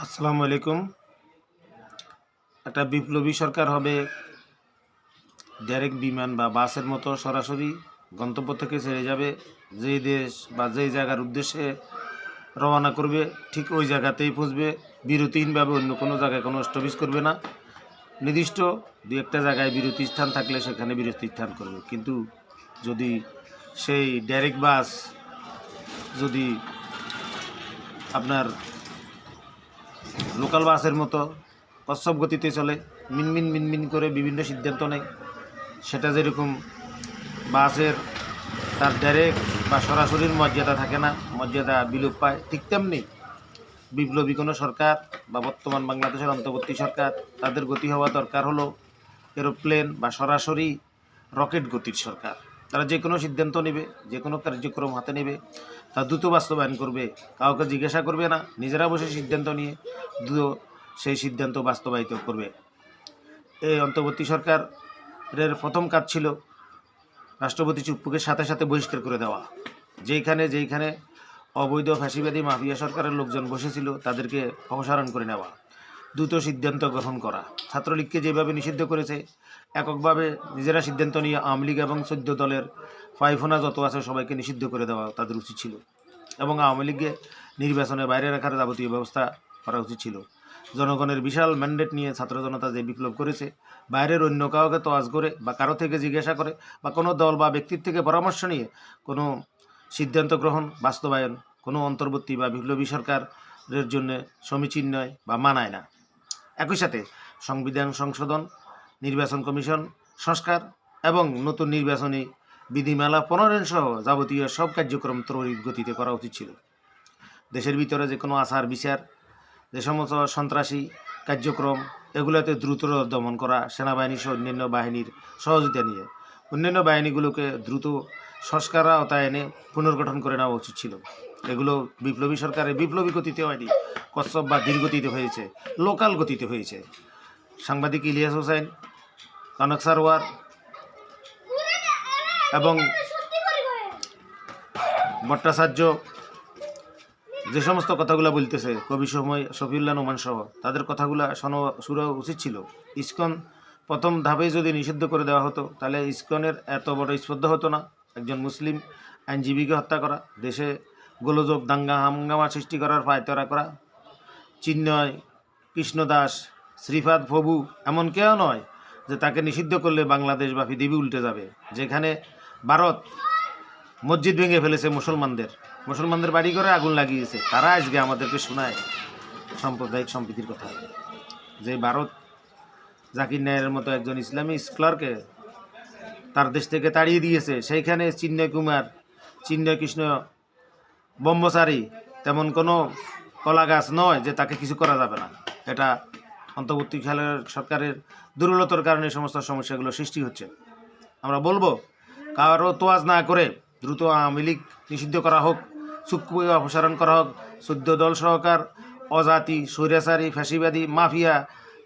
আসসালামু আলাইকুম। একটা বিপ্লবী সরকার হবে, ডাইরেক্ট বিমান বা বাসের মতো সরাসরি গন্তব্য থেকে ছেড়ে যাবে। যেই দেশ বা যেই জায়গার উদ্দেশ্যে রওনা করবে ঠিক ওই জায়গাতেই পৌঁছবে। বিরতিহীনভাবে অন্য কোনো জায়গায় কোনো স্টপেজ করবে না। নির্দিষ্ট দু একটা জায়গায় বিরতি স্থান থাকলে সেখানে বিরতি স্থান করবে। কিন্তু যদি সেই ডাইরেক্ট বাস যদি আপনার লোকাল বাসের মতো কচ্ছপ গতিতে চলে, মিনমিন মিনমিন করে বিভিন্ন সিদ্ধান্ত নেয়, সেটা যেরকম বাসের তার ডাইরেক্ট বা সরাসরির মর্যাদা থাকে না, মর্যাদা বিলোপ পায়, ঠিক তেমনি বিপ্লবী কোনো সরকার বা বর্তমান বাংলাদেশের অন্তর্বর্তী সরকার, তাদের গতি হওয়া দরকার হলো এরোপ্লেন বা সরাসরি রকেট গতির সরকার। তারা যে কোনো সিদ্ধান্ত নেবে, যে কোনো কার্যক্রম হাতে নেবে, তা দ্রুত বাস্তবায়ন করবে, কাউকে জিজ্ঞাসা করবে না, নিজেরা বসে সিদ্ধান্ত নিয়ে দ্রুত সেই সিদ্ধান্ত বাস্তবায়িত করবে। এই অন্তর্বর্তী সরকারের প্রথম কাজ ছিল রাষ্ট্রপতি চুপ্পুকে সাথে সাথে বহিষ্কার করে দেওয়া। যেইখানে অবৈধ ফ্যাসিবাদী মাফিয়া সরকারের লোকজন বসেছিল তাদেরকে অপসারণ করে নেওয়া, দ্রুত সিদ্ধান্ত গ্রহণ করা। ছাত্রলীগকে যেভাবে নিষিদ্ধ করেছে, এককভাবে নিজেরা সিদ্ধান্ত নিয়ে আওয়ামী লীগ এবং 14 দলের ফাইফোনা যত আছে সবাইকে নিষিদ্ধ করে দেওয়া তাদের উচিত ছিল, এবং আওয়ামী লীগকে নির্বাচনে বাইরে রাখার যাবতীয় ব্যবস্থা করা উচিত ছিল। জনগণের বিশাল ম্যান্ডেট নিয়ে ছাত্র জনতা যে বিপ্লব করেছে, বাইরের অন্য কাউকে তোয়াজ করে বা কারো থেকে জিজ্ঞাসা করে বা কোনো দল বা ব্যক্তির থেকে পরামর্শ নিয়ে কোনো সিদ্ধান্ত গ্রহণ বাস্তবায়ন কোনো অন্তর্বর্তী বা বিপ্লবী সরকারের জন্য সমীচীন নয় বা মানায় না। একই সাথে সংবিধান সংশোধন, নির্বাচন কমিশন সংস্কার এবং নতুন নির্বাচনী বিধিমালা প্রণয়ন সহ যাবতীয় সব কার্যক্রম ত্বরিত গতিতে করা উচিত ছিল। দেশের ভিতরে যে কোনো আচার বিচার, যে সমস্ত সন্ত্রাসী কার্যক্রম, এগুলোতে দ্রুত দমন করা, সেনাবাহিনী সহ অন্যান্য বাহিনীর সহযোগিতা নিয়ে অন্যান্য বাহিনীগুলোকে দ্রুত সংস্কার আওতায় এনে পুনর্গঠন করে নেওয়া উচিত ছিল। এগুলো বিপ্লবী সরকারের বিপ্লবী গতিতে হয়নি, কচ্ছপ বা ধীরগতিতে হয়েছে, লোকাল গতিতে হয়েছে। সাংবাদিক ইলিয়াস হোসেন, কনক সারওয়ার এবং ভট্টাচার্য যে সমস্ত কথাগুলো বলতেছে, কবি সময় শফিউল্লাহ নোমান সহ, তাদের কথাগুলো শোনা উচিত ছিল। ইসকন প্রথম ধাপে যদি নিষিদ্ধ করে দেওয়া হতো তাহলে ইসকনের এত বড় স্পর্ধা হতো না। একজন মুসলিম আইনজীবীকে হত্যা করা, দেশে গোলযোগ দাঙ্গা হাঙ্গামা সৃষ্টি করার পায়তারা করা, চিন্ময়, কৃষ্ণদাস, শ্রীপাদ প্রভু এমন কেউ নয় যে তাকে নিষিদ্ধ করলে বাংলাদেশ বা পৃথিবী উল্টে যাবে। যেখানে ভারত মসজিদ ভেঙে ফেলেছে, মুসলমানদের বাড়ি করে আগুন লাগিয়েছে, তারা আজকে আমাদেরকে শোনায় সাম্প্রদায়িক সম্প্রীতির কথা। যে ভারত জাকির নায়ের মতো একজন ইসলামী স্কলারকে তার দেশ থেকে তাড়িয়ে দিয়েছে, সেইখানে চিন্ময় কৃষ্ণ ব্রহ্মচারী তেমন কোনো কলা গাছ নয় যে তাকে কিছু করা যাবে না। এটা অন্তর্বর্তী সরকারের দুর্বলতার কারণে সমস্ত সমস্যাগুলো সৃষ্টি হচ্ছে। আমরা বলবো, কারো তোয়াজ না করে দ্রুত আওয়ামী লীগ নিষিদ্ধ করা হোক, চুক্তি অপসারণ করা হোক, 14 দল সহকার অজাতি স্বৈরাচারী ফ্যাসিবাদী মাফিয়া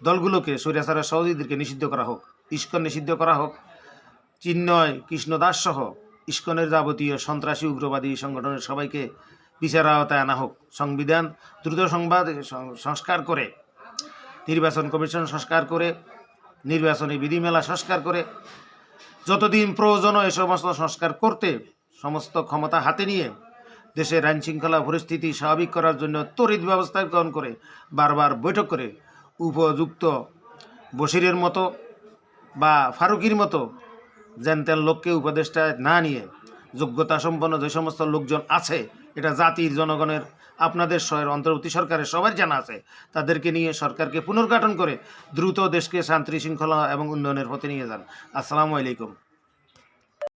দলগুলোকে, স্বৈরাচারের সহযোগীদেরকে নিষিদ্ধ করা হোক, ইসকন নিষিদ্ধ করা হোক, চিন্ময় কৃষ্ণদাস সহ ইসকনের যাবতীয় সন্ত্রাসী উগ্রবাদী সংগঠনের সবাইকে বিচার আওতায় আনা হোক। সংবিধান দ্রুত সংস্কার করে, নির্বাচন কমিশন সংস্কার করে, নির্বাচনী বিধিমালা সংস্কার করে, যতদিন প্রয়োজন এ সমস্ত সংস্কার করতে সমস্ত ক্ষমতা হাতে নিয়ে দেশের আইন শৃঙ্খলা পরিস্থিতি স্বাভাবিক করার জন্য ত্বরিত ব্যবস্থা গ্রহণ করে, বারবার বৈঠক করে উপযুক্ত বশিরের মতো বা ফারুকির মতো যেন লোককে উপদেষ্টা না নিয়ে যোগ্যতা সম্পন্ন যে সমস্ত লোকজন আছে, এটা জাতির জনগণের আপনাদের অন্তর্বর্তী সরকারের সবার জানা আছে, তাদেরকে নিয়ে সরকারকে পুনর্গঠন করে দ্রুত দেশকে শান্তি শৃঙ্খলা এবং উন্নয়নের পথে নিয়ে যান। আসসালামু আলাইকুম।